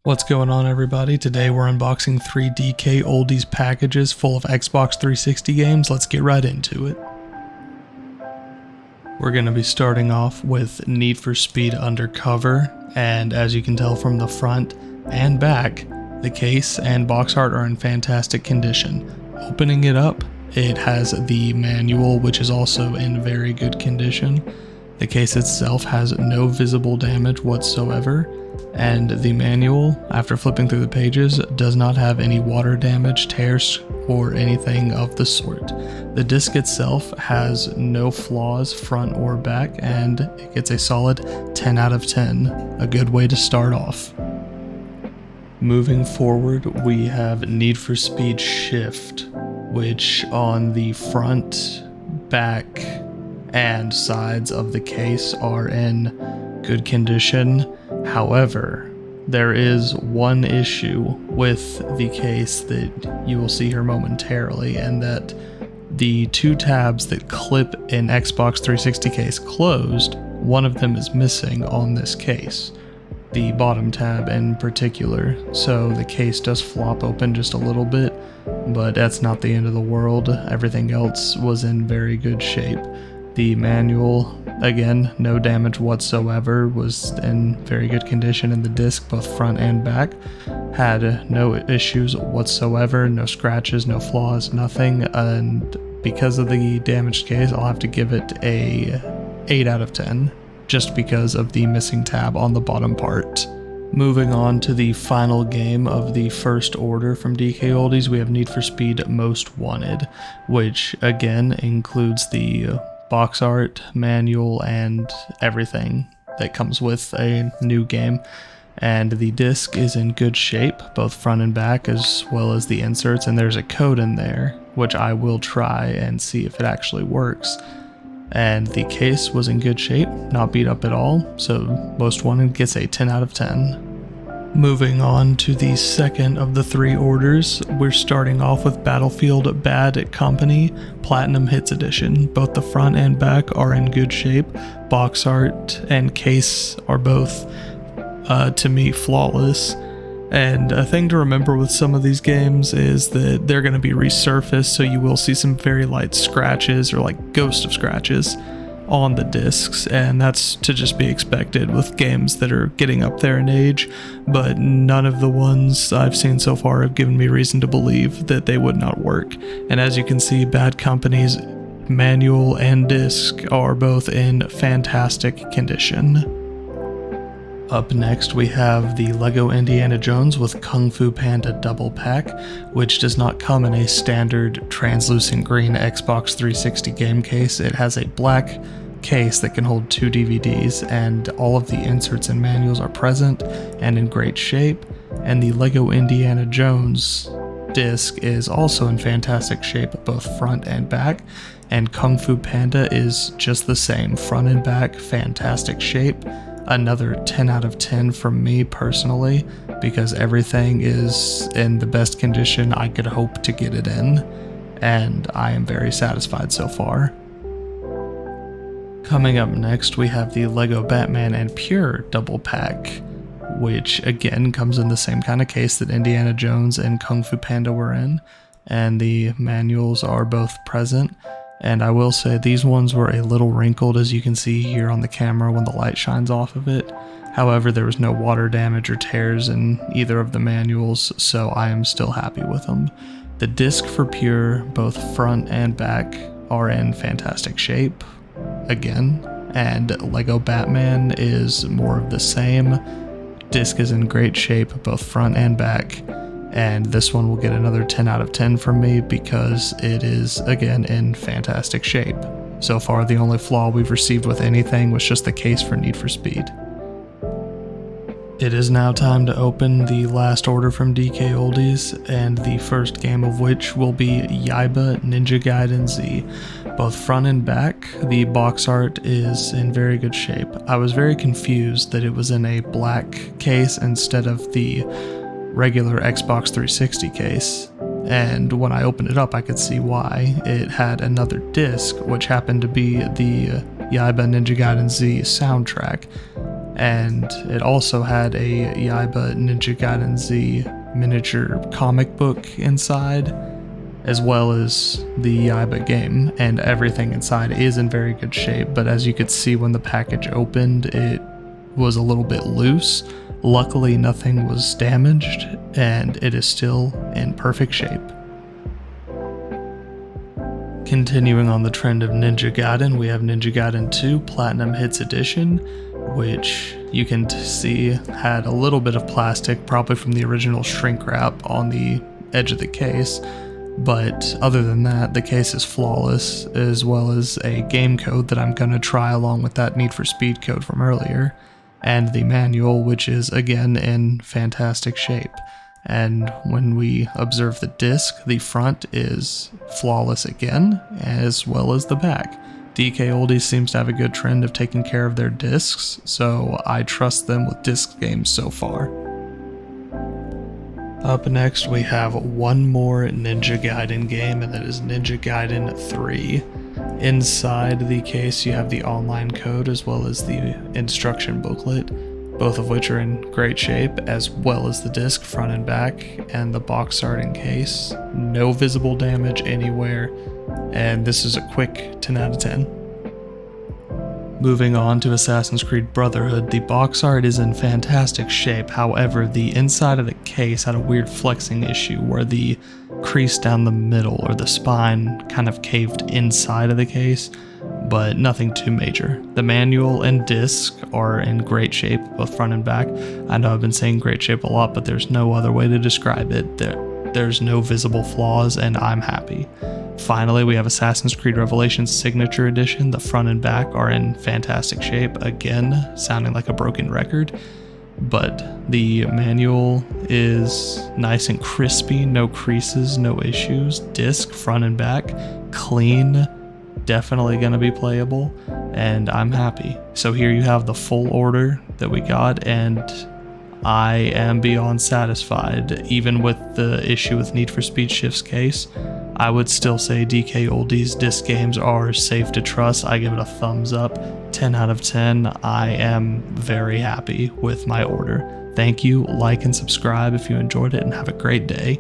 What's going on, everybody? Today we're unboxing 3 DKOldies packages full of Xbox 360 games. Let's get right into it. We're going to be starting off with Need for Speed Undercover, and as you can tell from the front and back, the case and box art are in fantastic condition. Opening it up, it has the manual, which is also in very good condition. The case itself has no visible damage whatsoever, and the manual, after flipping through the pages, does not have any water damage, tears, or anything of the sort. The disc itself has no flaws front or back, and it gets a solid 10 out of 10, a good way to start off. Moving forward, we have Need for Speed Shift, which on the front, back, and sides of the case are in good condition. However, there is one issue with the case that you will see here momentarily, and that the 2 tabs that clip an Xbox 360 case closed, one of them is missing on this case, the bottom tab in particular. So the case does flop open just a little bit, but that's not the end of the world. Everything else was in very good shape. The manual, again, no damage whatsoever, was in very good condition, and the disc, both front and back, had no issues whatsoever, no scratches, no flaws, nothing, and because of the damaged case, I'll have to give it a 8 out of 10, just because of the missing tab on the bottom part. Moving on to the final game of the first order from DKOldies, we have Need for Speed Most Wanted, which again includes the box art, manual, and everything that comes with a new game. And the disc is in good shape, both front and back, as well as the inserts, and there's a code in there, which I will try and see if it actually works. And the case was in good shape, not beat up at all, so Most Wanted gets a 10 out of 10. Moving on to the second of the 3 orders, we're starting off with Battlefield Bad Company Platinum Hits Edition. Both the front and back are in good shape. Box art and case are both, to me, flawless. And a thing to remember with some of these games is that they're going to be resurfaced, so you will see some very light scratches, or like ghost of scratches, on the discs, and that's to just be expected with games that are getting up there in age, but none of the ones I've seen so far have given me reason to believe that they would not work. And as you can see, Bad Company's manual and disc are both in fantastic condition. Up next, we have the LEGO Indiana Jones with Kung Fu Panda Double Pack, which does not come in a standard translucent green Xbox 360 game case. It has a black case that can hold 2 DVDs, and all of the inserts and manuals are present and in great shape. And the LEGO Indiana Jones disc is also in fantastic shape, both front and back. And Kung Fu Panda is just the same, front and back, fantastic shape. Another 10 out of 10 from me personally, because everything is in the best condition I could hope to get it in, and I am very satisfied so far. Coming up next, we have the LEGO Batman and Pure Double Pack, which again comes in the same kind of case that Indiana Jones and Kung Fu Panda were in, and the manuals are both present. And I will say these ones were a little wrinkled, as you can see here on the camera when the light shines off of it. However, there was no water damage or tears in either of the manuals, so I am still happy with them. The disc for Pure, both front and back, are in fantastic shape, again, and LEGO Batman is more of the same. Disc is in great shape, both front and back. And this one will get another 10 out of 10 from me because it is, again, in fantastic shape. So far, the only flaw we've received with anything was just the case for Need for Speed. It is now time to open the last order from DKOldies, and the first game of which will be Yaiba Ninja Gaiden Z. Both front and back, the box art is in very good shape. I was very confused that it was in a black case instead of the regular Xbox 360 case, and when I opened it up I could see why. It had another disc, which happened to be the Yaiba Ninja Gaiden Z soundtrack, and it also had a Yaiba Ninja Gaiden Z miniature comic book inside, as well as the Yaiba game, and everything inside is in very good shape, but as you could see when the package opened, it was a little bit loose. Luckily, nothing was damaged, and it is still in perfect shape. Continuing on the trend of Ninja Gaiden, we have Ninja Gaiden 2 Platinum Hits Edition, which you can see had a little bit of plastic, probably from the original shrink wrap on the edge of the case. But other than that, the case is flawless, as well as a game code that I'm going to try along with that Need for Speed code from earlier, and the manual, which is again in fantastic shape. And when we observe the disc, the front is flawless again, as well as the back. DKOldies seems to have a good trend of taking care of their discs, so I trust them with disc games so far. Up next, we have one more Ninja Gaiden game, and that is Ninja Gaiden 3. Inside the case, you have the online code as well as the instruction booklet, both of which are in great shape, as well as the disc front and back, and the box art and case. No visible damage anywhere, and this is a quick 10 out of 10. Moving on to Assassin's Creed Brotherhood, the box art is in fantastic shape. However, the inside of the case had a weird flexing issue where the crease down the middle, or the spine, kind of caved inside of the case, but nothing too major. The manual and disc are in great shape, both front and back. I know I've been saying great shape a lot, but there's no other way to describe it. There's no visible flaws, and I'm happy. Finally, we have Assassin's Creed Revelations Signature Edition. The front and back are in fantastic shape, again, sounding like a broken record, but the manual is nice and crispy, no creases, no issues. Disc, front and back, clean, definitely going to be playable, and I'm happy. So here you have the full order that we got, and I am beyond satisfied. Even with the issue with Need for Speed Shift's case, I would still say DKOldies disc games are safe to trust. I give it a thumbs up, 10 out of 10. I am very happy with my order. Thank you, like and subscribe if you enjoyed it, and have a great day.